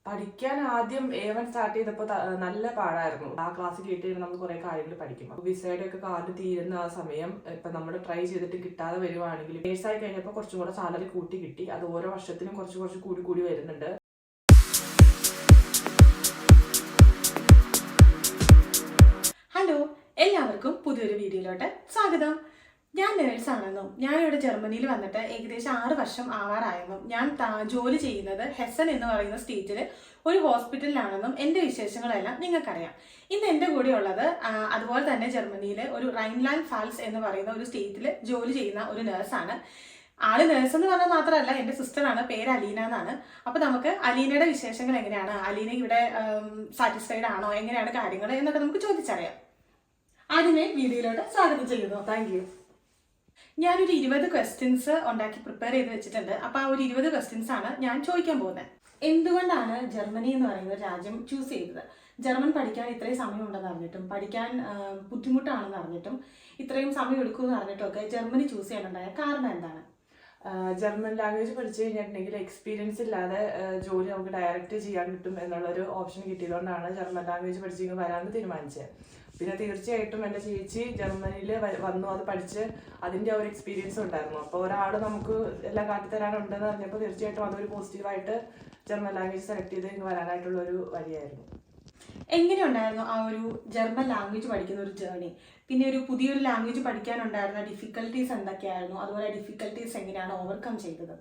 പഠിക്കാൻ ആദ്യം A1 start ചെയ്തപ്പോൾ നല്ല പാടായിരുന്നു. ആ ക്ലാസ് കേട്ട് നമ്മൾ കുറെ കാര്യങ്ങൾ പഠിക്കും. വിസയുടെ ഒക്കെ കാർഡ് തീരുന്ന ആ സമയം ഇപ്പൊ നമ്മൾ ട്രൈ ചെയ്തിട്ട് കിട്ടാതെ വരുവാണെങ്കിൽ നേഴ്സായി കഴിഞ്ഞപ്പോൾ കുറച്ചും കൂടെ സാലറി കൂട്ടി കിട്ടി. അത് ഓരോ വർഷത്തിനും കുറച്ച് കൂടി കൂടി വരുന്നുണ്ട്. ഹലോ, എല്ലാവർക്കും പുതിയൊരു വീഡിയോയിലോട്ട് സ്വാഗതം. ഞാൻ നേഴ്സാണെന്നും ഞാനിവിടെ ജർമ്മനിയിൽ വന്നിട്ട് ഏകദേശം 6 വർഷം ആവാറായെന്നും ഞാൻ ജോലി ചെയ്യുന്നത് ഹെസൻ എന്ന് പറയുന്ന സ്റ്റേറ്റിൽ ഒരു ഹോസ്പിറ്റലിലാണെന്നും എൻ്റെ വിശേഷങ്ങളെല്ലാം നിങ്ങൾക്കറിയാം. ഇന്ന് എൻ്റെ കൂടെ ഉള്ളത് അതുപോലെ തന്നെ ജർമ്മനിയിലെ ഒരു റൈൻലാൻഡ് ഫാൽസ് എന്ന് പറയുന്ന ഒരു സ്റ്റേറ്റിൽ ജോലി ചെയ്യുന്ന ഒരു നേഴ്സാണ്. ആള് നേഴ്സ് എന്ന് പറഞ്ഞാൽ മാത്രമല്ല, എൻ്റെ സിസ്റ്ററാണ്, പേര് അലീന എന്നാണ്. അപ്പോൾ നമുക്ക് അലീനയുടെ വിശേഷങ്ങൾ എങ്ങനെയാണ്, അലീന ഇവിടെ സാറ്റിസ്ഫൈഡ് ആണോ, എങ്ങനെയാണ് കാര്യങ്ങൾ എന്നൊക്കെ നമുക്ക് ചോദിച്ചറിയാം. ആദ്യമേ വീഡിയോയിലോട്ട് സ്വാഗതം ചെയ്യുന്നു. Thank you. ഞാനൊരു 20 ക്വസ്റ്റ്യൻസ് ഉണ്ടാക്കി പ്രിപ്പയർ ചെയ്ത് വെച്ചിട്ടുണ്ട്. അപ്പോൾ ആ ഒരു 20 ക്വസ്റ്റ്യൻസ് ആണ് ഞാൻ ചോദിക്കാൻ പോകുന്നത്. എന്തുകൊണ്ടാണ് ജർമ്മനി എന്ന് പറയുന്ന രാജ്യം ചൂസ് ചെയ്തത്? ജർമ്മൻ പഠിക്കാൻ ഇത്രയും സമയം ഉണ്ടെന്ന് അറിഞ്ഞിട്ടും, പഠിക്കാൻ ബുദ്ധിമുട്ടാണെന്ന് അറിഞ്ഞിട്ടും, ഇത്രയും സമയം എടുക്കുമെന്ന് അറിഞ്ഞിട്ടും ഒക്കെ ജർമ്മനി ചൂസ് ചെയ്യാനുണ്ടായ കാരണം എന്താണ്? ജർമ്മൻ ലാംഗ്വേജ് പഠിച്ചു കഴിഞ്ഞിട്ടുണ്ടെങ്കിൽ എക്സ്പീരിയൻസ് ഇല്ലാതെ ജോലി നമുക്ക് ഡയറക്റ്റ് ചെയ്യാൻ കിട്ടും എന്നുള്ളൊരു ഓപ്ഷൻ കിട്ടിയതുകൊണ്ടാണ് ജർമ്മൻ ലാംഗ്വേജ് പഠിച്ച് വരാമെന്ന് തീരുമാനിച്ചത്. പിന്നെ തീർച്ചയായിട്ടും എൻ്റെ ചേച്ചി ജർമ്മനിയിൽ വന്നു, അത് പഠിച്ച് അതിൻ്റെ ഒരു എക്സ്പീരിയൻസ് ഉണ്ടായിരുന്നു. അപ്പോൾ ഒരാൾ നമുക്ക് എല്ലാം കാട്ടിത്തരാനുണ്ടെന്ന് അറിഞ്ഞപ്പോൾ തീർച്ചയായിട്ടും അതൊരു പോസിറ്റീവായിട്ട് ജർമ്മൻ ലാംഗ്വേജ് സെലക്ട് ചെയ്ത് ഇങ്ങ് വരാനായിട്ടുള്ള ഒരു വഴിയായിരുന്നു. എങ്ങനെയുണ്ടായിരുന്നു ആ ഒരു ജർമ്മൻ ലാംഗ്വേജ് പഠിക്കുന്ന ഒരു ജേർണി? പിന്നെ ഒരു പുതിയൊരു ലാംഗ്വേജ് പഠിക്കാനുണ്ടായിരുന്ന ഡിഫിക്കൽട്ടീസ് എന്തൊക്കെയായിരുന്നു? അതുപോലെ ഡിഫിക്കൽട്ടീസ് എങ്ങനെയാണ് ഓവർകം ചെയ്തത്?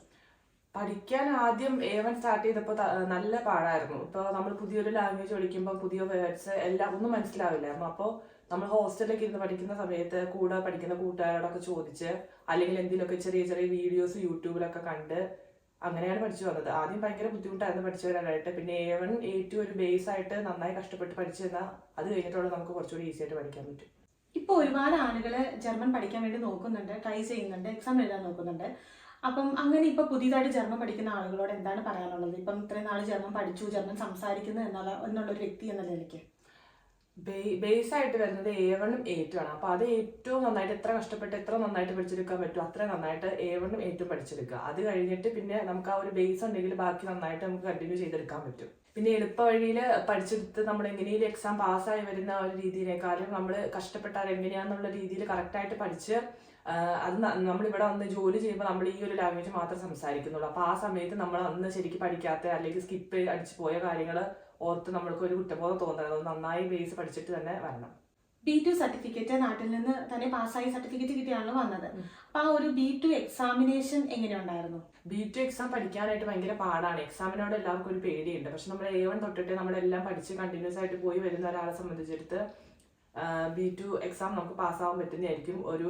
പഠിക്കാൻ ആദ്യം A1 സ്റ്റാർട്ട് ചെയ്തപ്പോൾ നല്ല പാടായിരുന്നു. ഇപ്പോൾ നമ്മൾ പുതിയൊരു ലാംഗ്വേജ് പഠിക്കുമ്പോൾ പുതിയ വേർഡ്സ് എല്ലാം ഒന്നും മനസ്സിലാവില്ലായിരുന്നു. അപ്പോൾ നമ്മൾ ഹോസ്റ്റലിലേക്ക് ഇരുന്ന് പഠിക്കുന്ന സമയത്ത് കൂടെ പഠിക്കുന്ന കൂട്ടുകാരോടൊക്കെ ചോദിച്ച്, അല്ലെങ്കിൽ എന്തെങ്കിലുമൊക്കെ ചെറിയ ചെറിയ വീഡിയോസ് യൂട്യൂബിലൊക്കെ കണ്ട് അങ്ങനെയാണ് പഠിച്ചു വന്നത്. ആദ്യം ഭയങ്കര ബുദ്ധിമുട്ടായിരുന്നു പഠിച്ചു വരാനായിട്ട്. പിന്നെ A1 A2 ഒരു ബേസ് ആയിട്ട് നന്നായി കഷ്ടപ്പെട്ട് പഠിച്ചു തന്നാൽ അത് കഴിഞ്ഞിട്ടുള്ള നമുക്ക് കുറച്ചുകൂടി ഈസി ആയിട്ട് പഠിക്കാൻ പറ്റും. ഇപ്പോൾ ഒരുപാട് ആളുകൾ ജർമ്മൻ പഠിക്കാൻ വേണ്ടി നോക്കുന്നുണ്ട്, ട്രൈ ചെയ്യുന്നുണ്ട്, എക്സാം എഴുതാൻ നോക്കുന്നുണ്ട്. അപ്പം അങ്ങനെ ഇപ്പോൾ പുതിയതായിട്ട് ജർമ്മൻ പഠിക്കുന്ന ആളുകളോട് എന്താണ് പറയാനുള്ളത്? ഇപ്പം ഇത്രയും നാൾ ജർമ്മൻ പഠിച്ചു, ജർമ്മൻ സംസാരിക്കുന്നു എന്നുള്ളൊരു വ്യക്തി എന്ന നിലയ്ക്ക് ബേസ് ആയിട്ട് വരുന്നത് A1 A2 ആണ്. അപ്പോൾ അത് ഏറ്റവും നന്നായിട്ട് എത്ര കഷ്ടപ്പെട്ട് എത്ര നന്നായിട്ട് പഠിച്ചെടുക്കാൻ പറ്റും അത്രയും നന്നായിട്ട് A1 A2 പഠിച്ചെടുക്കുക. അത് കഴിഞ്ഞിട്ട് പിന്നെ നമുക്ക് ആ ഒരു ബേസ് ഉണ്ടെങ്കിൽ ബാക്കി നന്നായിട്ട് നമുക്ക് കണ്ടിന്യൂ ചെയ്തെടുക്കാൻ പറ്റും. പിന്നെ എളുപ്പ വഴിയിൽ പഠിച്ചെടുത്ത് നമ്മൾ എങ്ങനെയും എക്സാം പാസ്സായി വരുന്ന ഒരു രീതിയിലേക്കാളും നമ്മൾ കഷ്ടപ്പെട്ടാൽ എങ്ങനെയാണെന്നുള്ള രീതിയിൽ കറക്റ്റായിട്ട് പഠിച്ച് അത് നമ്മളിവിടെ വന്ന് ജോലി ചെയ്യുമ്പോൾ നമ്മൾ ഈ ഒരു ലാംഗ്വേജ് മാത്രം സംസാരിക്കുന്നുള്ളൂ. അപ്പോൾ ആ സമയത്ത് നമ്മൾ അന്ന് ശരിക്കും പഠിക്കാത്ത അല്ലെങ്കിൽ സ്കിപ്പ് അടിച്ചു പോയ കാര്യങ്ങൾ ഓർത്ത് നമ്മൾക്ക് ഒരു കുറ്റബോധം തോന്നരുത്. നന്നായി ബേസ് പഠിച്ചിട്ട് തന്നെ വരണം. B2 സർട്ടിഫിക്കറ്റ് നാട്ടിൽ നിന്ന് തന്നെ പാസ്സായി സർട്ടിഫിക്കറ്റ് കിട്ടിയാണല്ലോ വന്നത്. അപ്പോൾ ആ ഒരു B2 എക്സാമിനേഷൻ എങ്ങനെയുണ്ടായിരുന്നു? B2 എക്സാം പഠിക്കാനായിട്ട് ഭയങ്കര പാടാണ്. എക്സാമിനോട് എല്ലാവർക്കും ഒരു പേടിയുണ്ട്. പക്ഷെ നമ്മൾ A1 തൊട്ടിട്ട് നമ്മളെല്ലാം പഠിച്ച് കണ്ടിന്യൂസ് ആയിട്ട് പോയി വരുന്ന ഒരാളെ സംബന്ധിച്ചിടത്ത് B2 എക്സാം നമുക്ക് പാസ്സാവാൻ പറ്റുന്നതായിരിക്കും. ഒരു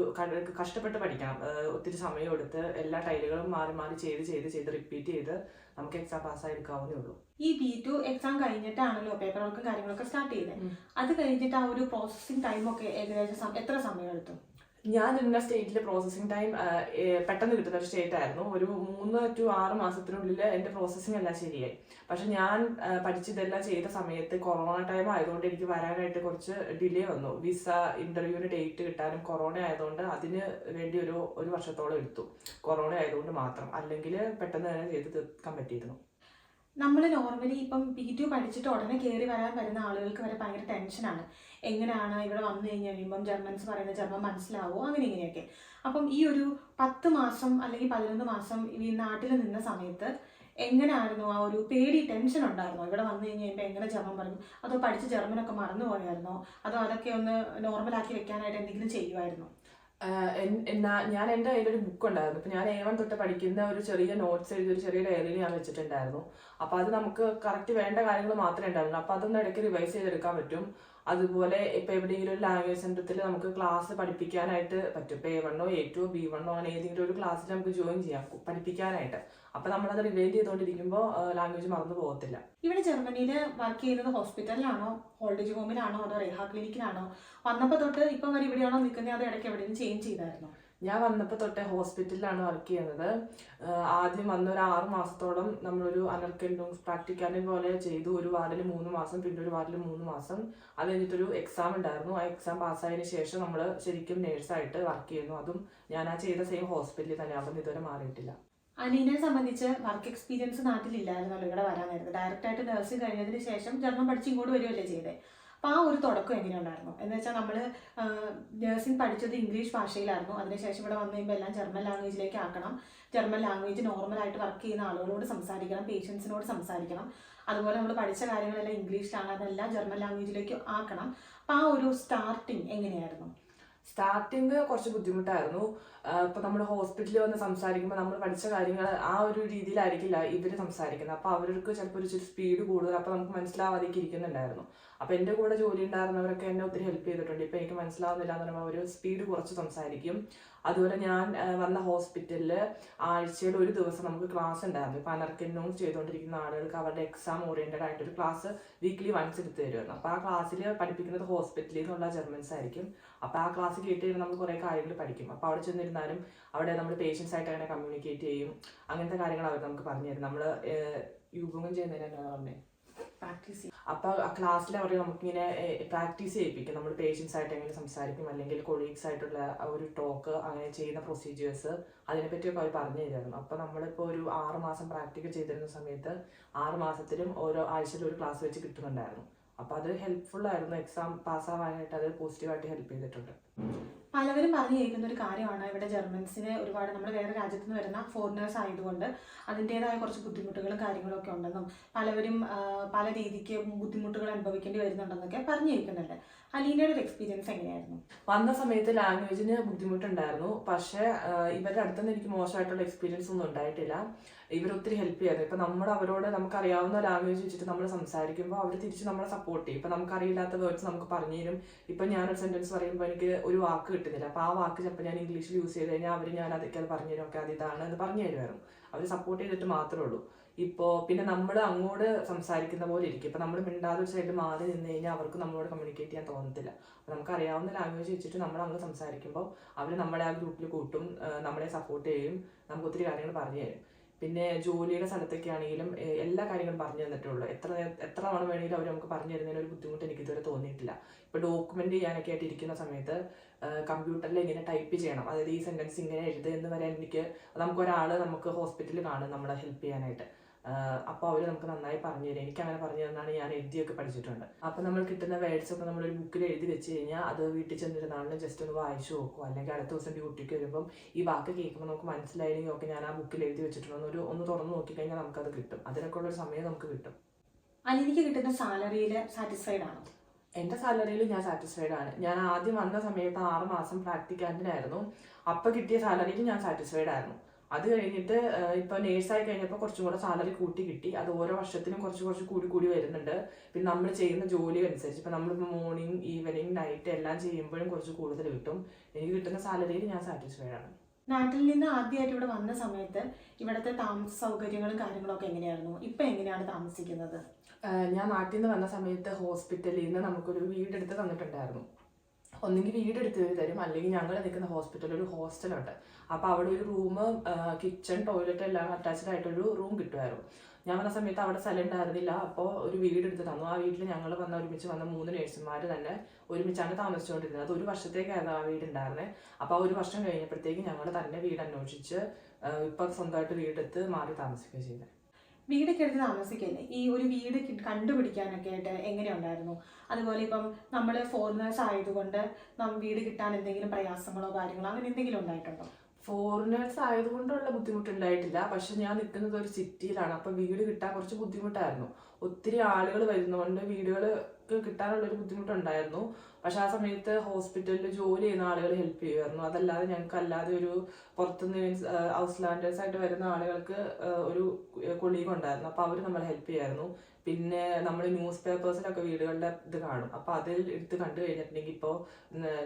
കഷ്ടപ്പെട്ട് പഠിക്കണം, ഒത്തിരി സമയം എടുത്ത് എല്ലാ ടൈലുകളും മാറി മാറി ചെയ്ത് റിപ്പീറ്റ് ചെയ്ത് നമുക്ക് എക്സാം പാസ്സായി എടുക്കാവുന്നേ ഉള്ളൂ. ഈ B2 എക്സാം കഴിഞ്ഞിട്ടാണല്ലോ പേപ്പർ വർക്കും കാര്യങ്ങളൊക്കെ സ്റ്റാർട്ട് ചെയ്തത്. അത് കഴിഞ്ഞിട്ട് ആ ഒരു പ്രോസസ്സിംഗ് ടൈമൊക്കെ ഏകദേശം എത്ര സമയം എടുത്തു? ഞാൻ ഇരുന്ന സ്റ്റേറ്റിലെ പ്രോസസ്സിംഗ് ടൈം പെട്ടെന്ന് കിട്ടുന്ന ഒരു സ്റ്റേറ്റ് ആയിരുന്നു. ഒരു 3 to 6 മാസത്തിനുള്ളിൽ എൻ്റെ പ്രോസസ്സിംഗ് എല്ലാം ശരിയായി. പക്ഷെ ഞാൻ പഠിച്ചതെല്ലാം ചെയ്ത സമയത്ത് കൊറോണ ടൈം ആയതുകൊണ്ട് എനിക്ക് വരാനായിട്ട് കുറച്ച് ഡിലേ വന്നു. വിസ ഇന്റർവ്യൂവിന് ഡേറ്റ് കിട്ടാനും കൊറോണ ആയതുകൊണ്ട് അതിന് വേണ്ടി ഒരു വർഷത്തോളം എടുത്തു. കൊറോണ ആയതുകൊണ്ട് മാത്രം, അല്ലെങ്കിൽ പെട്ടെന്ന് തന്നെ ചെയ്ത് തീർക്കാൻ പറ്റിയിരുന്നു. നമ്മൾ നോർമലി ഇപ്പം B2 പഠിച്ചിട്ട് ഉടനെ കയറി വരുന്ന ആളുകൾക്ക് വരെ ഭയങ്കര ടെൻഷനാണ്. എങ്ങനെയാണ് ഇവിടെ വന്നു കഴിയുമ്പം ജർമ്മൻസ് പറയുന്ന ജർമ്മൻ മനസ്സിലാവോ, അങ്ങനെ ഇങ്ങനെയൊക്കെ. അപ്പം ഈ ഒരു 10 മാസം അല്ലെങ്കിൽ 11 മാസം ഈ നാട്ടിൽ നിന്ന സമയത്ത് എങ്ങനെയായിരുന്നു? ആ ഒരു പേടി ടെൻഷൻ ഉണ്ടായിരുന്നോ? ഇവിടെ വന്നു കഴിയുമ്പോൾ എങ്ങനെ ജർമ്മൻ പറയും? അതോ പഠിച്ച ജർമ്മനൊക്കെ മറന്നു പോയായിരുന്നോ? അതോ അതൊക്കെ ഒന്ന് നോർമലാക്കി വെക്കാനായിട്ട് എന്തെങ്കിലും ചെയ്യുമായിരുന്നോ? ഞാൻ എൻ്റെ കയ്യിലൊരു ബുക്ക് ഉണ്ടായിരുന്നു. ഇപ്പം ഞാൻ A1 തൊട്ട് പഠിക്കുന്ന ഒരു ചെറിയ നോട്ട്സ് എഴുതി ഒരു ചെറിയ ഡയറിയിൽ ഞാൻ വെച്ചിട്ടുണ്ടായിരുന്നു. അപ്പോൾ അത് നമുക്ക് കറക്റ്റ് വേണ്ട കാര്യങ്ങൾ മാത്രമേ ഉണ്ടാവുള്ളൂ. അപ്പോൾ അതൊന്ന് ഇടയ്ക്ക് റിവൈസ് ചെയ്തെടുക്കാൻ പറ്റും. അതുപോലെ ഇപ്പോൾ എവിടെയെങ്കിലും ഒരു ലാംഗ്വേജ് സെൻറ്ററിൽ നമുക്ക് ക്ലാസ് പഠിപ്പിക്കാനായിട്ട് പറ്റും. ഇപ്പോൾ A1 A2 B1 അങ്ങനെ ഏതെങ്കിലും ഒരു ക്ലാസ്സിൽ നമുക്ക് ജോയിൻ ചെയ്യാം പഠിപ്പിക്കാനായിട്ട്. അപ്പോൾ നമ്മളത് റിവൈൻഡ് ചെയ്തുകൊണ്ടിരിക്കുമ്പോൾ ലാംഗ്വേജ് മറന്നു പോകത്തില്ല. ഇവിടെ ജർമ്മനിയിൽ വർക്ക് ചെയ്യുന്നത് ഹോസ്പിറ്റലിലാണോ, ഓൾഡ് ഏജ് ഹോമിലാണോ, അതോ റീഹാ ക്ലിനിക്കിലാണോ? വന്നപ്പോൾ തൊട്ട് ഇപ്പം വരെ ഇവിടെയാണോ നിൽക്കുന്നത്, അതോ ഇടയ്ക്ക് എവിടെയും ചേഞ്ച് ചെയ്തായിരുന്നോ? ഞാൻ വന്നപ്പോൾ തൊട്ടേ ഹോസ്പിറ്റലിലാണ് വർക്ക് ചെയ്യുന്നത്. ആദ്യം വന്ന ഒരു 6 മാസത്തോളം നമ്മളൊരു അനർക്കലും പ്രാക്ടിക്കാനും പോലെ ചെയ്തു. ഒരു വാർഡിൽ 3 മാസം, പിന്നെ ഒരു വാർഡിൽ 3 മാസം. അത് കഴിഞ്ഞിട്ടൊരു എക്സാം ഉണ്ടായിരുന്നു. ആ എക്സാം പാസ്സായതിനു ശേഷം നമ്മൾ ശരിക്കും നേഴ്സായിട്ട് വർക്ക് ചെയ്യുന്നു. അതും ഞാൻ ആ ചെയ്ത സെയിം ഹോസ്പിറ്റലിൽ തന്നെ, അവിടെ നിന്ന് ഇതുവരെ മാറിയിട്ടില്ല. അനീനെ സംബന്ധിച്ച് വർക്ക് എക്സ്പീരിയൻസ് നാട്ടിലില്ലായിരുന്നല്ലോ ഇവിടെ വരാനായിരുന്നു. ഡയറക്റ്റായിട്ട് നഴ്സിംഗ് കഴിഞ്ഞതിന് ശേഷം ജർമ്മൻ പഠിച്ച് ഇങ്ങോട്ട് വരികയല്ലേ ചെയ്തേ. അപ്പോൾ ആ ഒരു തുടക്കം എങ്ങനെയുണ്ടായിരുന്നു എന്ന് വെച്ചാൽ നമ്മൾ നഴ്സിംഗ് പഠിച്ചത് ഇംഗ്ലീഷ് ഭാഷയിലായിരുന്നു. അതിനുശേഷം ഇവിടെ വന്നു കഴിയുമ്പോൾ എല്ലാം ജർമ്മൻ ലാംഗ്വേജിലേക്ക് ആക്കണം. ജർമ്മൻ ലാംഗ്വേജ് നോർമലായിട്ട് വർക്ക് ചെയ്യുന്ന ആളുകളോട് സംസാരിക്കണം, പേഷ്യൻസിനോട് സംസാരിക്കണം. അതുപോലെ നമ്മൾ പഠിച്ച കാര്യങ്ങളെല്ലാം ഇംഗ്ലീഷിലാണ്, അതെല്ലാം ജർമ്മൻ ലാംഗ്വേജിലേക്ക് ആക്കണം. അപ്പോൾ ആ ഒരു സ്റ്റാർട്ടിങ് എങ്ങനെയായിരുന്നു? സ്റ്റാർട്ടിങ് കുറച്ച് ബുദ്ധിമുട്ടായിരുന്നു. ഇപ്പൊ നമ്മൾ ഹോസ്പിറ്റലിൽ വന്ന് സംസാരിക്കുമ്പോൾ നമ്മൾ പഠിച്ച കാര്യങ്ങൾ ആ ഒരു രീതിയിലായിരിക്കില്ല ഇവര് സംസാരിക്കുന്നത്. അപ്പൊ അവർക്ക് ചിലപ്പോൾ ഒരു സ്പീഡ് കൂടുതൽ, അപ്പൊ നമുക്ക് മനസ്സിലാവാതെയൊക്കെ ഇരിക്കുന്നുണ്ടായിരുന്നു. അപ്പൊ എന്റെ കൂടെ ജോലി ഉണ്ടായിരുന്നവരൊക്കെ എന്നെ ഒത്തിരി ഹെൽപ്പ് ചെയ്തിട്ടുണ്ട്. ഇപ്പൊ എനിക്ക് മനസ്സിലാവുന്നില്ല എന്ന് പറയുമ്പോൾ അവർ സ്പീഡ് കുറച്ച് സംസാരിക്കും. അതുപോലെ ഞാൻ വന്ന ഹോസ്പിറ്റലിൽ ആഴ്ചയിൽ ഒരു ദിവസം നമുക്ക് ക്ലാസ് ഉണ്ടായിരുന്നു. ഇപ്പൊ അനർക്കനോസ് ചെയ്തുകൊണ്ടിരിക്കുന്ന ആളുകൾക്ക് അവരുടെ എക്സാം ഓറിയന്റഡ് ആയിട്ടൊരു ക്ലാസ് വീക്ക്ലി വൺസ് എടുത്ത് തരുമായിരുന്നു. അപ്പൊ ആ ക്ലാസ്സിൽ പഠിപ്പിക്കുന്നത് ഹോസ്പിറ്റലിൽ നിന്നുള്ള ജർമ്മൻസ് ആയിരിക്കും. അപ്പൊ ആ ക്ലാസ് കേട്ട് നമ്മൾ കുറെ കാര്യങ്ങൾ പഠിക്കും. അപ്പൊ അവിടെ ചെന്നിരുന്നാലും അവിടെ നമ്മൾ പേഷ്യൻസ് ആയിട്ട് അങ്ങനെ കമ്മ്യൂണിക്കേറ്റ് ചെയ്യും. അങ്ങനത്തെ കാര്യങ്ങൾ അവർ നമുക്ക് പറഞ്ഞു തരും. നമ്മൾ യൂബും ചെയ്യുന്നതിന് എന്നാണ് പറഞ്ഞത്, പ്രാക്ടീസ് ചെയ്യും. അപ്പോൾ ആ ക്ലാസ്സിൽ അവർ നമുക്കിങ്ങനെ പ്രാക്ടീസ് ചെയ്യിപ്പിക്കും. നമ്മൾ പേഷ്യൻസ് ആയിട്ട് എങ്ങനെ സംസാരിക്കും, അല്ലെങ്കിൽ കൊളീഗ്സ് ആയിട്ടുള്ള ഒരു ടോക്ക്, അങ്ങനെ ചെയ്യുന്ന പ്രൊസീജിയേഴ്സ്, അതിനെപ്പറ്റിയൊക്കെ അവർ പറഞ്ഞു തരുമായിരുന്നു. അപ്പോൾ നമ്മളിപ്പോൾ ഒരു 6 മാസം പ്രാക്ടിക്കൽ ചെയ്തിരുന്ന സമയത്ത് 6 മാസത്തിലും ഓരോ ആഴ്ചയിൽ ഒരു ക്ലാസ് വെച്ച് കിട്ടുന്നുണ്ടായിരുന്നു. അപ്പോൾ അത് ഹെൽപ്ഫുൾ ആയിരുന്നു. എക്സാം പാസ്സാവാനായിട്ട് അത് പോസിറ്റീവായിട്ട് ഹെൽപ്പ് ചെയ്തിട്ടുണ്ട്. പലവരും പറഞ്ഞു കേൾക്കുന്ന ഒരു കാര്യമാണ് ഇവിടെ ജർമ്മൻസിന് ഒരുപാട്, നമ്മൾ വേറെ രാജ്യത്ത് നിന്ന് വരുന്ന ഫോറിനേഴ്സ് ആയതുകൊണ്ട് അതിൻ്റെതായ കുറച്ച് ബുദ്ധിമുട്ടുകളും കാര്യങ്ങളൊക്കെ ഉണ്ടെന്നും പലവരും പല രീതിക്ക് ബുദ്ധിമുട്ടുകൾ അനുഭവിക്കേണ്ടി വരുന്നുണ്ടെന്നൊക്കെ പറഞ്ഞു കേൾക്കുന്നുണ്ട്. അലീനയുടെ ഒരു എക്സ്പീരിയൻസ് എങ്ങനെയായിരുന്നു? വന്ന സമയത്ത് ലാംഗ്വേജിന് ബുദ്ധിമുട്ടുണ്ടായിരുന്നു. പക്ഷേ ഇവരുടെ അടുത്തുനിന്ന് എനിക്ക് മോശമായിട്ടുള്ള എക്സ്പീരിയൻസ് ഒന്നും ഉണ്ടായിട്ടില്ല. ഇവരൊത്തിരി ഹെൽപ്പ് ചെയ്യാറ്. ഇപ്പം നമ്മൾ അവരോട് നമുക്കറിയാവുന്ന ലാംഗ്വേജ് വെച്ചിട്ട് നമ്മൾ സംസാരിക്കുമ്പോൾ അവർ തിരിച്ച് നമ്മളെ സപ്പോർട്ട് ചെയ്യും. ഇപ്പം നമുക്കറിയില്ലാത്ത വേർഡ്സ് നമുക്ക് പറഞ്ഞു തരും. ഇപ്പം ഞാനൊരു സെൻറ്റൻസ് പറയുമ്പോൾ എനിക്ക് ഒരു വാക്ക് കിട്ടുന്നില്ല, അപ്പോൾ ആ വാക്ക് ചിലപ്പോൾ ഞാൻ ഇംഗ്ലീഷിൽ യൂസ് ചെയ്ത് കഴിഞ്ഞാൽ അവർ ഞാൻ അതൊക്കെ അത് പറഞ്ഞു തരും, ഒക്കെ അത് ഇതാണ് എന്ന് പറഞ്ഞു തരുമായിരുന്നു. അവർ സപ്പോർട്ട് ചെയ്തിട്ട് മാത്രമേ ഉള്ളൂ. ഇപ്പോൾ പിന്നെ നമ്മൾ അങ്ങോട്ട് സംസാരിക്കുന്ന പോലെ ഇരിക്കും. ഇപ്പം നമ്മൾ മിണ്ടാതെ ഒരു സൈഡിൽ മാറി നിന്ന് കഴിഞ്ഞാൽ അവർക്ക് നമ്മളോട് കമ്മ്യൂണിക്കേറ്റ് ചെയ്യാൻ തോന്നത്തില്ല. അപ്പോൾ നമുക്ക് അറിയാവുന്ന ലാംഗ്വേജ് വെച്ചിട്ട് നമ്മൾ അങ്ങ് സംസാരിക്കുമ്പോൾ അവർ നമ്മളെ ആ ഗ്രൂപ്പിൽ കൂട്ടും, നമ്മളെ സപ്പോർട്ട് ചെയ്യും, നമുക്ക് ഒത്തിരി കാര്യങ്ങൾ പറഞ്ഞു തരും. പിന്നെ ജോലിയുടെ സ്ഥലത്തൊക്കെ ആണെങ്കിലും എല്ലാ കാര്യങ്ങളും പറഞ്ഞു തന്നിട്ടുള്ളൂ. എത്ര തവണ വേണമെങ്കിലും അവർ നമുക്ക് പറഞ്ഞു തരുന്നതിന് ഒരു ബുദ്ധിമുട്ട് എനിക്ക് ഇതുവരെ തോന്നിയിട്ടില്ല. ഇപ്പോൾ ഡോക്യുമെന്റ് ചെയ്യാനൊക്കെ ആയിട്ട് ഇരിക്കുന്ന സമയത്ത് കമ്പ്യൂട്ടറിൽ ഇങ്ങനെ ടൈപ്പ് ചെയ്യണം, അതായത് ഈ സെന്റൻസ് ഇങ്ങനെ എഴുതുക എന്ന് വരെ നമുക്കൊരാൾ നമുക്ക് ഹോസ്പിറ്റലിൽ കാണും നമ്മളെ ഹെൽപ്പ് ചെയ്യാനായിട്ട്. അപ്പോൾ അവർ നമുക്ക് നന്നായി പറഞ്ഞു തരും. എനിക്ക് അങ്ങനെ പറഞ്ഞു തന്നാണ് ഞാൻ എഴുതിയൊക്കെ പഠിച്ചിട്ടുണ്ട്. അപ്പോൾ നമ്മൾ കിട്ടുന്ന വേർഡ്സ് ഒക്കെ നമ്മളൊരു ബുക്കിൽ എഴുതി വെച്ച് കഴിഞ്ഞാൽ അത് വീട്ടിൽ ചെന്നിരുന്നാലും ജസ്റ്റ് ഒന്ന് വായിച്ചു നോക്കും. അല്ലെങ്കിൽ അടുത്ത ദിവസം ഡ്യൂട്ടിക്ക് വരുമ്പം ഈ വാക്ക് കേൾക്കുമ്പോൾ നമുക്ക് മനസ്സിലായില്ലെങ്കിൽ ഒക്കെ ഞാൻ ആ ബുക്കിൽ എഴുതി വെച്ചിട്ടുണ്ടെന്ന് ഒന്ന് തുറന്ന് നോക്കിക്കഴിഞ്ഞാൽ നമുക്കത് കിട്ടും. അതിനൊക്കെ ഉള്ളൊരു സമയം നമുക്ക് കിട്ടും. അലീനയ്ക്ക് കിട്ടുന്ന സാലറിയിൽ സാറ്റിസ്ഫൈഡ് ആണോ? എൻ്റെ സാലറിയിൽ ഞാൻ സാറ്റിസ്ഫൈഡ് ആണ്. ഞാൻ ആദ്യം വന്ന സമയത്ത് 6 മാസം പ്രാക്ടിക്കാൻഡിനായിരുന്നു. അപ്പോൾ കിട്ടിയ സാലറിയിൽ ഞാൻ സാറ്റിസ്ഫൈഡ് ആയിരുന്നു. അത് കഴിഞ്ഞിട്ട് ഇപ്പോൾ നേഴ്സായി കഴിഞ്ഞപ്പോൾ കുറച്ചും കൂടെ സാലറി കൂട്ടി കിട്ടി. അത് ഓരോ വർഷത്തിനും കുറച്ച് കൂടി വരുന്നുണ്ട്. പിന്നെ നമ്മൾ ചെയ്യുന്ന ജോലി അനുസരിച്ച് ഇപ്പം നമ്മളിപ്പോൾ മോർണിംഗ്, ഈവനിങ്, നൈറ്റ് എല്ലാം ചെയ്യുമ്പോഴും കുറച്ച് കൂടുതൽ കിട്ടും. എനിക്ക് കിട്ടുന്ന സാലറിയിൽ ഞാൻ സാറ്റിസ്ഫൈഡ് ആണ്. നാട്ടിൽ നിന്ന് ആദ്യമായിട്ട് ഇവിടെ വന്ന സമയത്ത് ഇവിടുത്തെ താമസ സൗകര്യങ്ങളും കാര്യങ്ങളൊക്കെ എങ്ങനെയായിരുന്നു? ഇപ്പം എങ്ങനെയാണ് താമസിക്കുന്നത്? ഞാൻ നാട്ടിൽ നിന്ന് വന്ന സമയത്ത് ഹോസ്പിറ്റലിൽ നിന്ന് നമുക്കൊരു വീടെടുത്ത് തന്നിട്ടുണ്ടായിരുന്നു. ഒന്നെങ്കിൽ വീടെടുത്ത് തരും, അല്ലെങ്കിൽ ഞങ്ങൾ നിൽക്കുന്ന ഹോസ്പിറ്റലിൽ ഒരു ഹോസ്റ്റലുണ്ട്. അപ്പോൾ അവിടെ ഒരു റൂം, കിച്ചൺ, ടോയ്ലറ്റ് എല്ലാം അറ്റാച്ച്ഡ് ആയിട്ടൊരു റൂം കിട്ടുമായിരുന്നു. ഞാൻ വന്ന സമയത്ത് അവിടെ സ്ഥലം ഉണ്ടായിരുന്നില്ല. അപ്പോൾ ഒരു വീടെടുത്ത് തന്നു. ആ വീട്ടിൽ ഞങ്ങൾ ഒരുമിച്ച് വന്ന 3 നേഴ്സുമാർ തന്നെ ഒരുമിച്ചാണ് താമസിച്ചുകൊണ്ടിരുന്നത്. അത് 1 വർഷത്തേക്കായിരുന്നു ആ വീടുണ്ടായിരുന്നത്. അപ്പോൾ ആ 1 വർഷം കഴിഞ്ഞപ്പോഴത്തേക്ക് ഞങ്ങൾ തന്നെ വീട് അന്വേഷിച്ച് ഇപ്പം സ്വന്തമായിട്ട് വീടെടുത്ത് മാറി താമസിക്കുകയും ചെയ്തത്. വീടൊക്കെ എടുത്ത് താമസിക്കല്ലേ, ഈ ഒരു വീട് കണ്ടുപിടിക്കാനൊക്കെ ആയിട്ട് എങ്ങനെയുണ്ടായിരുന്നു? അതുപോലെ ഇപ്പം നമ്മൾ ഫോറിനേഴ്സ് ആയതുകൊണ്ട് വീട് കിട്ടാൻ എന്തെങ്കിലും പ്രയാസങ്ങളോ കാര്യങ്ങളോ അങ്ങനെ എന്തെങ്കിലും ഉണ്ടായിട്ടുണ്ടോ? ഫോറിനേഴ്സ് ആയതുകൊണ്ടുള്ള ബുദ്ധിമുട്ടുണ്ടായിട്ടില്ല. പക്ഷെ ഞാൻ നിൽക്കുന്നത് ഒരു സിറ്റിയിലാണ്. അപ്പം വീട് കിട്ടാൻ കുറച്ച് ബുദ്ധിമുട്ടായിരുന്നു. ഒത്തിരി ആളുകൾ വരുന്നതുകൊണ്ട് വീടുകൾ കിട്ടാനുള്ളൊരു ബുദ്ധിമുട്ടുണ്ടായിരുന്നു. പക്ഷെ ആ സമയത്ത് ഹോസ്പിറ്റലിൽ ജോലി ചെയ്യുന്ന ആളുകൾ ഹെൽപ്പ് ചെയ്യുമായിരുന്നു. അതല്ലാതെ ഞങ്ങൾക്ക് അല്ലാതെ ഒരു പുറത്തുനിന്ന് മീൻസ് ഹൗസ് ലാൻഡേഴ്സ് ആയിട്ട് വരുന്ന ആളുകൾക്ക് ഒരു കൊളീഗ് ഉണ്ടായിരുന്നു. അപ്പോൾ അവർ നമ്മളെ ഹെൽപ്പ് ചെയ്യുമായിരുന്നു. പിന്നെ നമ്മൾ ന്യൂസ് പേപ്പേഴ്സിലൊക്കെ വീടുകളുടെ ഇത് കാണും. അപ്പോൾ അതിൽ എടുത്ത് കണ്ടു കഴിഞ്ഞിട്ടുണ്ടെങ്കിൽ ഇപ്പോൾ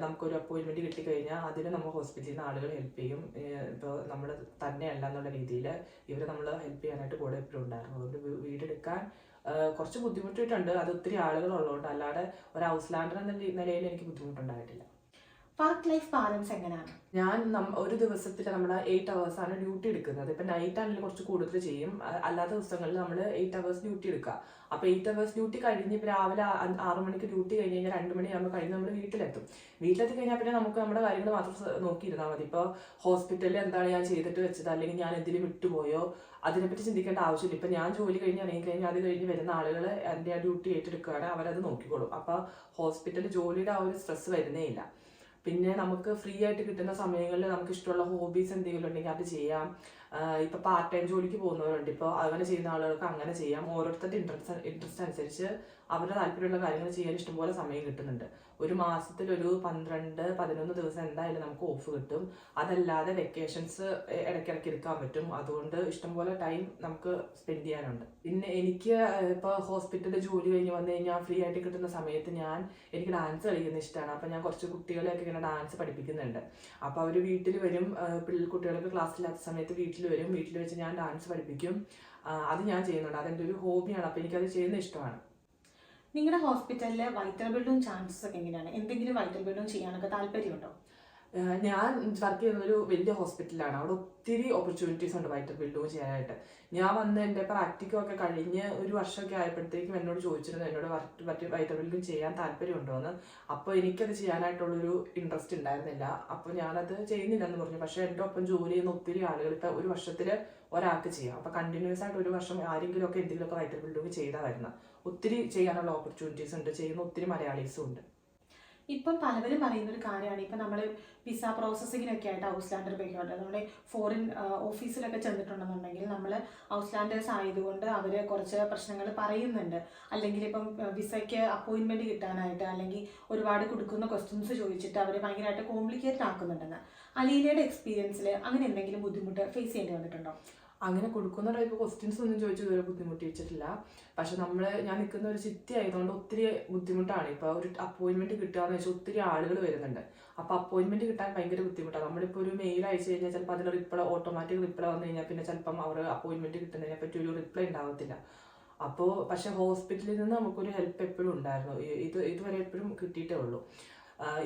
നമുക്കൊരു അപ്പോയിൻമെൻറ്റ് കിട്ടിക്കഴിഞ്ഞാൽ അതിന് നമ്മൾ ഹോസ്പിറ്റലിൽ നിന്ന് ആളുകൾ ഹെൽപ്പ് ചെയ്യും. ഇപ്പോൾ നമ്മൾ തന്നെയല്ല എന്നുള്ള രീതിയിൽ ഇവർ നമ്മൾ ഹെൽപ്പ് ചെയ്യാനായിട്ട് കൂടെ എപ്പോഴും ഉണ്ടായിരുന്നു. അതുകൊണ്ട് വീടെടുക്കാൻ കുറച്ച് ബുദ്ധിമുട്ടിയിട്ടുണ്ട്. അത് ഒത്തിരി ആളുകൾ ഉള്ളതുകൊണ്ട്. അല്ലാതെ ഒരു ഹൗസ് ലാൻഡർ എന്ന നിലയിൽ എനിക്ക് ബുദ്ധിമുട്ടുണ്ടായിട്ടില്ല. വർക്ക് ലൈഫ് ബാലൻസ് എങ്ങനെയാണ്? ഞാൻ ഒരു ദിവസത്തിൽ നമ്മൾ 8 hours ആണ് ഡ്യൂട്ടി എടുക്കുന്നത്. ഇപ്പം നൈറ്റ് ആണെങ്കിൽ കുറച്ച് കൂടുതൽ ചെയ്യും. അല്ലാത്ത ദിവസങ്ങളിൽ നമ്മൾ 8 hours ഡ്യൂട്ടി എടുക്കുക. അപ്പോൾ 8 hours ഡ്യൂട്ടി കഴിഞ്ഞ് ഇപ്പോൾ രാവിലെ 6 മണിക്ക് ഡ്യൂട്ടി കഴിഞ്ഞ് കഴിഞ്ഞാൽ 2 മണിയാകുമ്പോൾ കഴിഞ്ഞ് നമ്മൾ വീട്ടിലെത്തും. വീട്ടിലെത്തി കഴിഞ്ഞാൽ പിന്നെ നമുക്ക് നമ്മുടെ കാര്യങ്ങൾ മാത്രം നോക്കിയിരുന്നാൽ മതി. ഇപ്പോൾ ഹോസ്പിറ്റലിൽ എന്താണ് ഞാൻ ചെയ്തിട്ട് വെച്ചത്, അല്ലെങ്കിൽ ഞാൻ എന്തെങ്കിലും വിട്ടുപോയോ, അതിനെപ്പറ്റി ചിന്തിക്കേണ്ട ആവശ്യമില്ല. ഇപ്പം ഞാൻ ജോലി കഴിഞ്ഞ് ഇറങ്ങി കഴിഞ്ഞാൽ അത് കഴിഞ്ഞ് വരുന്ന ആളുകൾ എൻ്റെ ആ ഡ്യൂട്ടി ഏറ്റെടുക്കുകയാണ്, അവരത് നോക്കിക്കോളും. അപ്പോൾ ഹോസ്പിറ്റലിൽ ജോലിയുടെ ആ ഒരു സ്ട്രെസ് വരുന്നേ ഇല്ല. പിന്നെ നമുക്ക് ഫ്രീ ആയിട്ട് കിട്ടുന്ന സമയങ്ങളിൽ നമുക്ക് ഇഷ്ടമുള്ള ഹോബീസ് എന്തെങ്കിലും ഉണ്ടെങ്കിൽ അത് ചെയ്യാം. ഇപ്പോൾ പാർട്ട് ടൈം ജോലിക്ക് പോകുന്നവരുണ്ട്. ഇപ്പോൾ അങ്ങനെ ചെയ്യുന്ന ആളുകൾക്ക് അങ്ങനെ ചെയ്യാം. ഓരോരുത്തരുടെ ഇൻട്രസ്റ്റ് അനുസരിച്ച് അവരുടെ താല്പര്യമുള്ള കാര്യങ്ങൾ ചെയ്യാൻ ഇഷ്ടംപോലെ സമയം കിട്ടുന്നുണ്ട്. ഒരു മാസത്തിൽ ഒരു 12-11 ദിവസം എന്തായാലും നമുക്ക് ഓഫ് കിട്ടും. അതല്ലാതെ വെക്കേഷൻസ് ഇടയ്ക്കിടയ്ക്ക് എടുക്കാൻ പറ്റും. അതുകൊണ്ട് ഇഷ്ടംപോലെ ടൈം നമുക്ക് സ്പെൻഡ് ചെയ്യാനുണ്ട്. പിന്നെ എനിക്ക് ഇപ്പോൾ ഹോസ്പിറ്റലിൽ ജോലി കഴിഞ്ഞ് വന്നു കഴിഞ്ഞാൽ ഫ്രീ ആയിട്ട് കിട്ടുന്ന സമയത്ത് എനിക്ക് ഡാൻസ് കളിക്കുന്ന ഇഷ്ടമാണ്. അപ്പോൾ ഞാൻ കുറച്ച് കുട്ടികളെയൊക്കെ ഇങ്ങനെ ഡാൻസ് പഠിപ്പിക്കുന്നുണ്ട്. അപ്പോൾ അവർ വീട്ടിൽ വരും. കുട്ടികൾക്ക് ക്ലാസ്സില്ലാത്ത സമയത്ത് വീട്ടിൽ വരും. വീട്ടിൽ വെച്ച് ഞാൻ ഡാൻസ് പഠിപ്പിക്കും. അത് ഞാൻ ചെയ്യുന്നുണ്ട്. അതെൻ്റെ ഒരു ഹോബിയാണ്. അപ്പോൾ എനിക്കത് ചെയ്യുന്നത് ഇഷ്ടമാണ്. നിങ്ങളുടെ ഹോസ്പിറ്റലിലെ വൈറ്റൽ ബിൽഡിംഗ് ചാൻസസ് ഒക്കെ എങ്ങനെയാണ്? എന്തെങ്കിലും വൈറ്റൽ ബിൽഡിംഗ് ചെയ്യാനൊക്കെ താല്പര്യമുണ്ടോ? ഞാൻ വർക്ക് ചെയ്യുന്ന ഒരു വലിയ ഹോസ്പിറ്റലാണ്. അവിടെ ഒത്തിരി ഓപ്പർച്യൂണിറ്റീസ് ഉണ്ട് വൈറ്റൽ ബിൽഡിംഗ് ചെയ്യാനായിട്ട്. ഞാൻ വന്ന് എൻ്റെ പ്രാക്ടിക്കൽ ഒക്കെ കഴിഞ്ഞ് ഒരു വർഷമൊക്കെ ആയപ്പോഴത്തേക്കും എന്നോട് ചോദിച്ചിരുന്നു എന്നോട് വൈറ്റൽ ബിൽഡിംഗ് ചെയ്യാൻ താല്പര്യമുണ്ടോ എന്ന്. അപ്പോൾ എനിക്കത് ചെയ്യാനായിട്ടുള്ളൊരു ഇൻട്രസ്റ്റ് ഉണ്ടായിരുന്നില്ല. അപ്പോൾ ഞാനത് ചെയ്യുന്നില്ലെന്ന് പറഞ്ഞു. പക്ഷേ എൻ്റെ ഒപ്പം ജോലി ചെയ്യുന്ന ഒത്തിരി ആളുകൾ ഇപ്പോൾ ഒരു വർഷത്തിൽ ഒരാൾക്ക് ചെയ്യാം. അപ്പോൾ കണ്ടിന്യൂസ് ആയിട്ട് ഒരു വർഷം ആരെങ്കിലുമൊക്കെ എന്തെങ്കിലുമൊക്കെ വൈറ്റൽ ബിൽഡിംഗ് ചെയ്താൽ വരുന്നത്. ഒത്തിരി ചെയ്യാനുള്ള ഓപ്പർച്യൂണിറ്റീസ് ഉണ്ട്. ചെയ്യുന്ന ഒത്തിരി മലയാളീസും ഉണ്ട്. ഇപ്പം പലവരും പറയുന്ന ഒരു കാര്യമാണ്, ഇപ്പം നമ്മൾ വിസ പ്രോസസ്സിങ്ങിനൊക്കെ ആയിട്ട് ഔസ്ലാൻഡർ പോയിക്കോട്ടെ, നമ്മുടെ ഫോറിൻ ഓഫീസിലൊക്കെ ചെന്നിട്ടുണ്ടെന്നുണ്ടെങ്കിൽ നമ്മൾ ഔസ്ലാൻഡേഴ്സ് ആയതുകൊണ്ട് അവർ കുറച്ച് പ്രശ്നങ്ങൾ പറയുന്നുണ്ട്. അല്ലെങ്കിൽ ഇപ്പം വിസയ്ക്ക് അപ്പോയിൻമെൻറ്റ് കിട്ടാനായിട്ട് അല്ലെങ്കിൽ ഒരുപാട് കൊടുക്കുന്ന ക്വസ്റ്റ്യൻസ് ചോദിച്ചിട്ട് അവർ ഭയങ്കരമായിട്ട് കോംപ്ലിക്കേറ്റഡ് ആക്കുന്നുണ്ടെന്ന്. അലീനയുടെ എക്സ്പീരിയൻസിൽ അങ്ങനെ എന്തെങ്കിലും ബുദ്ധിമുട്ട് ഫേസ് ചെയ്യേണ്ടി വന്നിട്ടുണ്ടോ? അങ്ങനെ കൊടുക്കുന്ന ടൈപ്പ് ക്വസ്റ്റ്യൻസ് ഒന്നും ചോദിച്ചു ഇതുവരെ ബുദ്ധിമുട്ടിച്ചിട്ടില്ല. പക്ഷെ ഞാൻ നിൽക്കുന്ന ഒരു സിറ്റി ആയതുകൊണ്ട് ഒത്തിരി ബുദ്ധിമുട്ടാണ്. ഇപ്പോൾ ഒരു അപ്പോയിൻമെൻറ്റ് കിട്ടുകയെന്ന് വെച്ചാൽ ഒത്തിരി ആളുകൾ വരുന്നുണ്ട്. അപ്പോൾ അപ്പോയിൻമെൻറ്റ് കിട്ടാൻ ഭയങ്കര ബുദ്ധിമുട്ടാണ്. നമ്മളിപ്പോൾ ഒരു മെയിൽ അയച്ചു കഴിഞ്ഞാൽ ചിലപ്പോൾ അതിന് റിപ്ലൈ ഓട്ടോമാറ്റിക് റിപ്ലൈ വന്നു കഴിഞ്ഞാൽ പിന്നെ ചിലപ്പം അവർ അപ്പോയിൻമെൻറ്റ് കിട്ടുന്നതിനെ പറ്റി ഒരു റിപ്ലൈ ഉണ്ടാവത്തില്ല. അപ്പോൾ പക്ഷെ ഹോസ്പിറ്റലിൽ നിന്ന് നമുക്കൊരു ഹെൽപ്പ് എപ്പോഴും ഉണ്ടായിരുന്നു. ഇതുവരെ എപ്പോഴും കിട്ടിയിട്ടേ ഉള്ളൂ.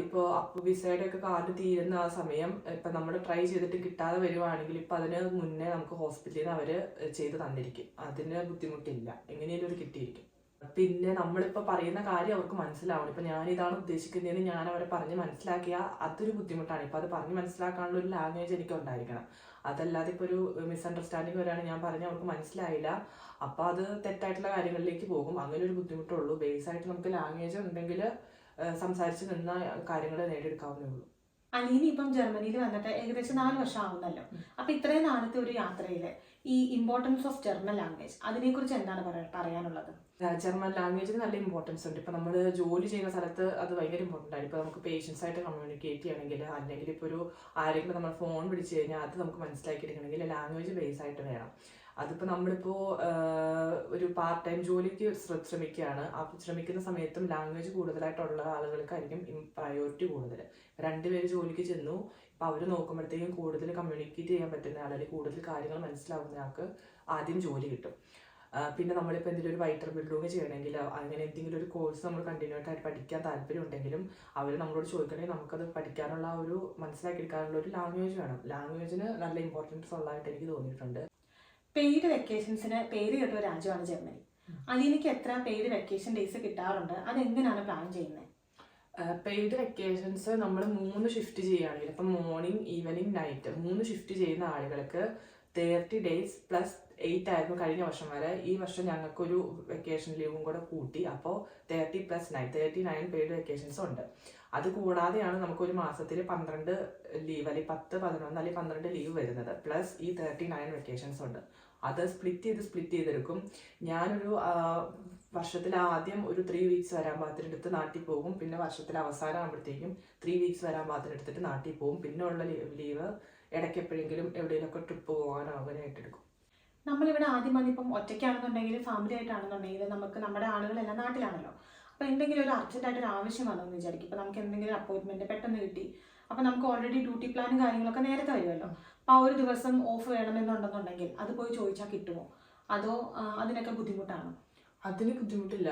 ഇപ്പോൾ വിസയുടെ ഒക്കെ കാർഡ് തീരുന്ന ആ സമയം ഇപ്പം നമ്മൾ ട്രൈ ചെയ്തിട്ട് കിട്ടാതെ വരുവാണെങ്കിൽ ഇപ്പം അതിന് മുന്നേ നമുക്ക് ഹോസ്പിറ്റലിൽ നിന്ന് അവർ ചെയ്ത് തന്നിരിക്കും. അതിന് ബുദ്ധിമുട്ടില്ല, എങ്ങനെയും ഒരു കിട്ടിയിരിക്കും. പിന്നെ നമ്മളിപ്പോൾ പറയുന്ന കാര്യം അവർക്ക് മനസ്സിലാവണം. ഇപ്പം ഞാനിതാണ് ഉദ്ദേശിക്കുന്നതെന്ന് ഞാൻ അവരെ പറഞ്ഞ് മനസ്സിലാക്കിയാൽ അതൊരു ബുദ്ധിമുട്ടാണ്. ഇപ്പം അത് പറഞ്ഞ് മനസ്സിലാക്കാനുള്ള ഒരു ലാംഗ്വേജ് എനിക്ക് ഉണ്ടായിരിക്കണം. അതല്ലാതെ ഇപ്പോൾ ഒരു മിസ്അണ്ടർസ്റ്റാൻഡിങ് വരാണ് ഞാൻ പറഞ്ഞാൽ അവർക്ക് മനസ്സിലായില്ല, അപ്പോൾ അത് തെറ്റായിട്ടുള്ള കാര്യങ്ങളിലേക്ക് പോകും. അങ്ങനെ ഒരു ബുദ്ധിമുട്ടുള്ളൂ. ബേസായിട്ട് നമുക്ക് ലാംഗ്വേജ് ഉണ്ടെങ്കിൽ സംസാരിച്ച് നിന്ന കാര്യങ്ങൾ നേടിയെടുക്കാവുന്നേ ഉള്ളൂ. അലീന ഇപ്പം ജർമ്മനിയിൽ വന്നിട്ട് ഏകദേശം 4 വർഷം ആവുന്നല്ലോ. അപ്പം ഇത്രയും നാളത്തെ ഒരു യാത്രയിൽ ഈ ഇമ്പോർട്ടൻസ് ഓഫ് ജർമ്മൻ ലാംഗ്വേജ് അതിനെക്കുറിച്ച് എന്താണ് പറയാനുള്ളത്? ജർമ്മൻ ലാംഗ്വേജിന് നല്ല ഇമ്പോർട്ടൻസ് ഉണ്ട്. ഇപ്പോൾ നമ്മൾ ജോലി ചെയ്യുന്ന സ്ഥലത്ത് അത് ഭയങ്കര ഇമ്പോർട്ടൻ്റ് ആണ്. ഇപ്പോൾ നമുക്ക് പേഷ്യൻസ് ആയിട്ട് കമ്മ്യൂണിക്കേറ്റ് ചെയ്യണമെങ്കിൽ അല്ലെങ്കിൽ ഇപ്പോൾ ആരെങ്കിലും നമ്മൾ ഫോൺ വിളിച്ചു കഴിഞ്ഞാൽ അത് നമുക്ക് മനസ്സിലാക്കിയെടുക്കണമെങ്കിൽ ലാംഗ്വേജ് ബേസ് ആയിട്ട് വേണം. അതിപ്പോൾ നമ്മളിപ്പോൾ ഒരു പാർട്ട് ടൈം ജോലിക്ക് ശ്രമിക്കുകയാണ്. അപ്പോൾ ശ്രമിക്കുന്ന സമയത്തും ലാംഗ്വേജ് കൂടുതലായിട്ടുള്ള ആളുകൾക്കായിരിക്കും പ്രയോറിറ്റി കൂടുതൽ. 2 പേര് ജോലിക്ക് ചെന്നു, ഇപ്പോൾ അവർ നോക്കുമ്പോഴത്തേക്കും കൂടുതൽ കമ്മ്യൂണിക്കേറ്റ് ചെയ്യാൻ പറ്റുന്ന ആൾ അല്ലെങ്കിൽ കൂടുതൽ കാര്യങ്ങൾ മനസ്സിലാവുന്ന ആൾക്ക് ആദ്യം ജോലി കിട്ടും. പിന്നെ നമ്മളിപ്പോൾ എന്തെങ്കിലും ഒരു വൈറ്റൽ ബിൽഡിംഗ് ചെയ്യണമെങ്കിൽ അങ്ങനെ എന്തെങ്കിലും ഒരു കോഴ്സ് നമ്മൾ കണ്ടിന്യൂ ആയിട്ട് പഠിക്കാൻ താല്പര്യം ഉണ്ടെങ്കിലും അവർ നമ്മളോട് ചോദിക്കണമെങ്കിൽ നമുക്കത് പഠിക്കാനുള്ള ഒരു മനസ്സിലാക്കിയെടുക്കാനുള്ള ഒരു ലാംഗ്വേജ് വേണം. ലാംഗ്വേജിന് നല്ല ഇമ്പോർട്ടൻസ് ഉള്ളതായിട്ട് എനിക്ക് തോന്നിയിട്ടുണ്ട്. പെയ്ഡ് വെക്കേഷൻസിന് പേര് കേട്ട ഒരു രാജ്യമാണ് ജർമ്മനി. അലീനയ്ക്ക് എത്ര പെയ്ഡ് വെക്കേഷൻ ഡേയ്സ് കിട്ടാറുണ്ട്? അതെങ്ങനെയാണ് പ്ലാൻ ചെയ്യുന്നത്? പെയ്ഡ് വെക്കേഷൻസ് നമ്മൾ 3 ഷിഫ്റ്റ് ചെയ്യുകയാണെങ്കിൽ ഇപ്പം മോർണിംഗ്, ഈവനിങ്, നൈറ്റ് 3 ഷിഫ്റ്റ് ചെയ്യുന്ന ആളുകൾക്ക് 30 days + 8 ആയിരുന്നു കഴിഞ്ഞ വർഷം വരെ. ഈ വർഷം ഞങ്ങൾക്കൊരു വെക്കേഷൻ ലീവും കൂടെ കൂട്ടി. അപ്പോൾ 30 + 9 39 പെയ്ഡ് വെക്കേഷൻസ് ഉണ്ട്. അത് കൂടാതെയാണ് നമുക്കൊരു മാസത്തിൽ 12 ലീവ് അല്ലെങ്കിൽ 10, 11 അല്ലെങ്കിൽ 12 ലീവ് വരുന്നത്. പ്ലസ് ഈ 39 വെക്കേഷൻസ് ഉണ്ട്. അത് സ്പ്ലിറ്റ് ചെയ്തെടുക്കും. ഞാനൊരു വർഷത്തിൽ ആദ്യം ഒരു 3 weeks വരാൻ പാകത്തിനെടുത്ത് നാട്ടിൽ പോകും. പിന്നെ വർഷത്തിൽ അവസാനം ആകുമ്പോഴത്തേക്കും 3 weeks വരാൻ പാകത്തിനെടുത്തിട്ട് നാട്ടിൽ പോകും. പിന്നെ ഉള്ള ലീവ് ഇടയ്ക്ക് എപ്പോഴെങ്കിലും എവിടെയെങ്കിലുമൊക്കെ ട്രിപ്പ് പോകാനോ അങ്ങനെയായിട്ട് എടുക്കും. നമ്മളിവിടെ ആദ്യം വന്നിപ്പം ഒറ്റയ്ക്കാണെന്നുണ്ടെങ്കിൽ ഫാമിലി ആയിട്ടാണെന്നുണ്ടെങ്കിൽ നമുക്ക് നമ്മുടെ ആളുകളെല്ലാം നാട്ടിലാണല്ലോ. അപ്പോൾ എന്തെങ്കിലും ഒരു അർജൻറ്റായിട്ടൊരു ആവശ്യം വന്നെന്ന് വിചാരിക്കും. ഇപ്പോൾ നമുക്ക് എന്തെങ്കിലും അപ്പോയിൻമെൻറ്റ് പെട്ടെന്ന് കിട്ടി. അപ്പോൾ നമുക്ക് ഓൾറെഡി ഡ്യൂട്ടി പ്ലാനും കാര്യങ്ങളൊക്കെ നേരത്തെ വരുമല്ലോ. അപ്പോൾ ആ ഒരു ദിവസം ഓഫ് വേണമെന്നുണ്ടെന്നുണ്ടെങ്കിൽ അത് പോയി ചോദിച്ചാൽ കിട്ടുമോ? അതോ അതിനൊക്കെ ബുദ്ധിമുട്ടാണോ? അതിന് ബുദ്ധിമുട്ടില്ല.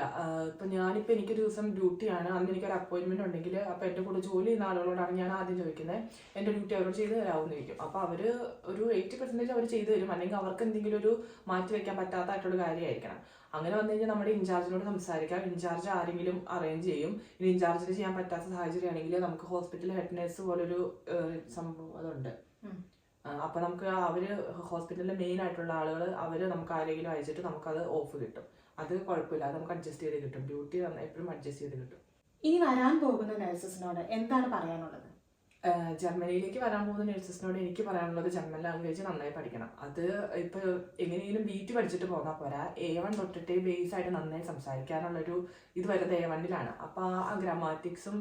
ഇപ്പൊ ഞാനിപ്പോ എനിക്കൊരു ദിവസം ഡ്യൂട്ടിയാണ്, അന്ന് എനിക്കൊരു അപ്പോയിന്റ്മെന്റ് ഉണ്ടെങ്കിൽ അപ്പൊ എന്റെ കൂടെ ജോലി ചെയ്യുന്ന ആളുകളോടാണ് ഞാൻ ആദ്യം ചോദിക്കുന്നത് എന്റെ ഡ്യൂട്ടി അവരോട് ചെയ്ത് തരാമെന്ന് ചോദിക്കും. അപ്പൊ അവര് ഒരു 80% അവർ ചെയ്തു തരും, അല്ലെങ്കിൽ അവർക്ക് എന്തെങ്കിലും ഒരു മാറ്റി വെക്കാൻ പറ്റാത്തതായിട്ടുള്ള കാര്യമായിരിക്കണം. അങ്ങനെ വന്നു കഴിഞ്ഞാൽ നമ്മുടെ ഇൻചാർജിനോട് സംസാരിക്കാം. ഇൻചാർജ് ആരെങ്കിലും അറേഞ്ച് ചെയ്യും. ഇനി ഇൻചാർജിന് ചെയ്യാൻ പറ്റാത്ത സാഹചര്യം ആണെങ്കിൽ നമുക്ക് ഹോസ്പിറ്റൽ ഹെഡ് നേഴ്സ് പോലൊരു സംഭവം അതുണ്ട്. അപ്പൊ നമുക്ക് അവര് ഹോസ്പിറ്റലിലെ മെയിൻ ആയിട്ടുള്ള ആളുകൾ അവര് നമുക്ക് ആരെങ്കിലും അയച്ചിട്ട് നമുക്കത് ഓഫ് കിട്ടും. അത് കുഴപ്പമില്ല, അത് നമുക്ക് അഡ്ജസ്റ്റ് ചെയ്ത് കിട്ടും. ഡ്യൂട്ടി എപ്പോഴും അഡ്ജസ്റ്റ് ചെയ്ത് കിട്ടും. ഇനി വരാൻ പോകുന്ന നഴ്സസിനോട് എന്താണ് പറയാനുള്ളത്? ജർമ്മനിയിലേക്ക് വരാൻ പോകുന്ന നഴ്സസിനോട് എനിക്ക് പറയാനുള്ളത് ജർമ്മൻ ലാംഗ്വേജ് നന്നായി പഠിക്കണം. അത് ഇപ്പൊ എങ്ങനെയെങ്കിലും B2 പഠിച്ചിട്ട് പോന്നാൽ പോരാ, A1 തൊട്ടിട്ട് ബേസ് ആയിട്ട് നന്നായി സംസാരിക്കാനുള്ളൊരു ഇത് വരുന്നത് A1-ലാണ്. അപ്പൊ ആ ഗ്രാമാറ്റിക്സും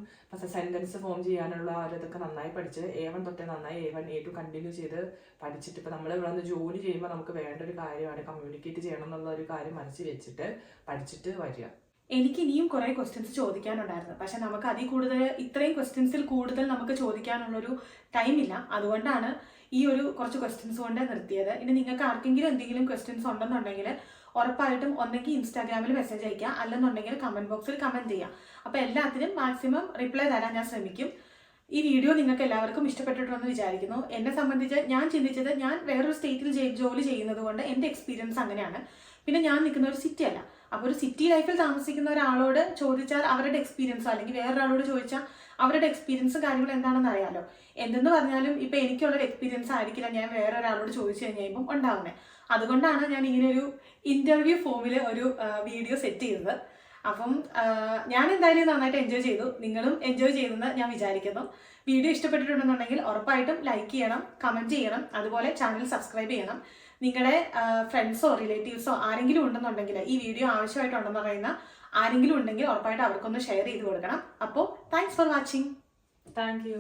സെന്റൻസ് ഫോം ചെയ്യാനുള്ള ഇതൊക്കെ നന്നായി പഠിച്ച് A1 തൊട്ടേ നന്നായി A1 A2 കണ്ടിന്യൂ ചെയ്ത് പഠിച്ചിട്ട് ഇപ്പൊ നമ്മൾ ഇവിടെ നിന്ന് ജോലി ചെയ്യുമ്പോൾ നമുക്ക് വേണ്ട ഒരു കാര്യമാണ് കമ്മ്യൂണിക്കേറ്റ് ചെയ്യണം എന്നുള്ള ഒരു കാര്യം മനസ്സിൽ വെച്ചിട്ട് പഠിച്ചിട്ട് വരിക. എനിക്ക് ഇനിയും കുറെ ക്വസ്റ്റ്യൻസ് ചോദിക്കാനുണ്ടായിരുന്നു, പക്ഷെ നമുക്ക് അതിൽ കൂടുതൽ ഇത്രയും ക്വസ്റ്റ്യൻസിൽ കൂടുതൽ നമുക്ക് ചോദിക്കാനുള്ളൊരു ടൈമില്ല. അതുകൊണ്ടാണ് ഈ ഒരു കുറച്ച് ക്വസ്റ്റ്യൻസ് കൊണ്ട് നിർത്തിയത്. ഇനി നിങ്ങൾക്ക് ആർക്കെങ്കിലും എന്തെങ്കിലും ക്വസ്റ്റ്യൻസ് ഉണ്ടെന്നുണ്ടെങ്കിൽ ഉറപ്പായിട്ടും ഒന്നെങ്കിൽ ഇൻസ്റ്റാഗ്രാമിൽ മെസ്സേജ് അയക്കുക, അല്ലെന്നുണ്ടെങ്കിൽ കമന്റ് ബോക്സിൽ കമന്റ് ചെയ്യുക. അപ്പോൾ എല്ലാത്തിനും മാക്സിമം റിപ്ലൈ തരാൻ ഞാൻ ശ്രമിക്കും. ഈ വീഡിയോ നിങ്ങൾക്ക് എല്ലാവർക്കും ഇഷ്ടപ്പെട്ടിട്ടുണ്ടെന്ന് വിചാരിക്കുന്നു. എന്നെ സംബന്ധിച്ച് ഞാൻ ചിന്തിച്ചത്, ഞാൻ വേറൊരു സ്റ്റേറ്റിൽ ജോലി ചെയ്യുന്നത് കൊണ്ട് എൻ്റെ എക്സ്പീരിയൻസ് അങ്ങനെയാണ്. പിന്നെ ഞാൻ നിൽക്കുന്ന ഒരു സിറ്റി അല്ല. അപ്പോൾ ഒരു സിറ്റി ലൈഫിൽ താമസിക്കുന്ന ഒരാളോട് ചോദിച്ചാൽ അവരുടെ എക്സ്പീരിയൻസോ അല്ലെങ്കിൽ വേറൊരാളോട് ചോദിച്ചാൽ അവരുടെ എക്സ്പീരിയൻസും കാര്യങ്ങളും എന്താണെന്ന് അറിയാലോ. എന്തെന്ന് പറഞ്ഞാലും ഇപ്പം എനിക്കുള്ളൊരു എക്സ്പീരിയൻസ് ആയിരിക്കില്ല ഞാൻ വേറെ ഒരാളോട് ചോദിച്ചു കഴിഞ്ഞാൽ ഉണ്ടാവുന്നത്. അതുകൊണ്ടാണ് ഞാൻ ഇങ്ങനെ ഒരു ഇന്റർവ്യൂ ഫോമിൽ ഒരു വീഡിയോ സെറ്റ് ചെയ്തത്. അപ്പം ഞാൻ എന്തായാലും നന്നായിട്ട് എൻജോയ് ചെയ്തു, നിങ്ങളും എൻജോയ് ചെയ്തെന്ന് ഞാൻ വിചാരിക്കുന്നു. വീഡിയോ ഇഷ്ടപ്പെട്ടിട്ടുണ്ടെന്നുണ്ടെങ്കിൽ ഉറപ്പായിട്ടും ലൈക്ക് ചെയ്യണം, കമൻറ്റ് ചെയ്യണം, അതുപോലെ ചാനൽ സബ്സ്ക്രൈബ് ചെയ്യണം. നിങ്ങളുടെ ഫ്രണ്ട്സോ റിലേറ്റീവ്സോ ആരെങ്കിലും ഉണ്ടെന്നുണ്ടെങ്കിൽ, ഈ വീഡിയോ ആവശ്യമായിട്ടുണ്ടെന്ന് പറയുന്ന ആരെങ്കിലും ഉണ്ടെങ്കിൽ ഉറപ്പായിട്ട് അവർക്കൊന്ന് ഷെയർ ചെയ്ത് കൊടുക്കണം. അപ്പോൾ thanks for watching. Thank you.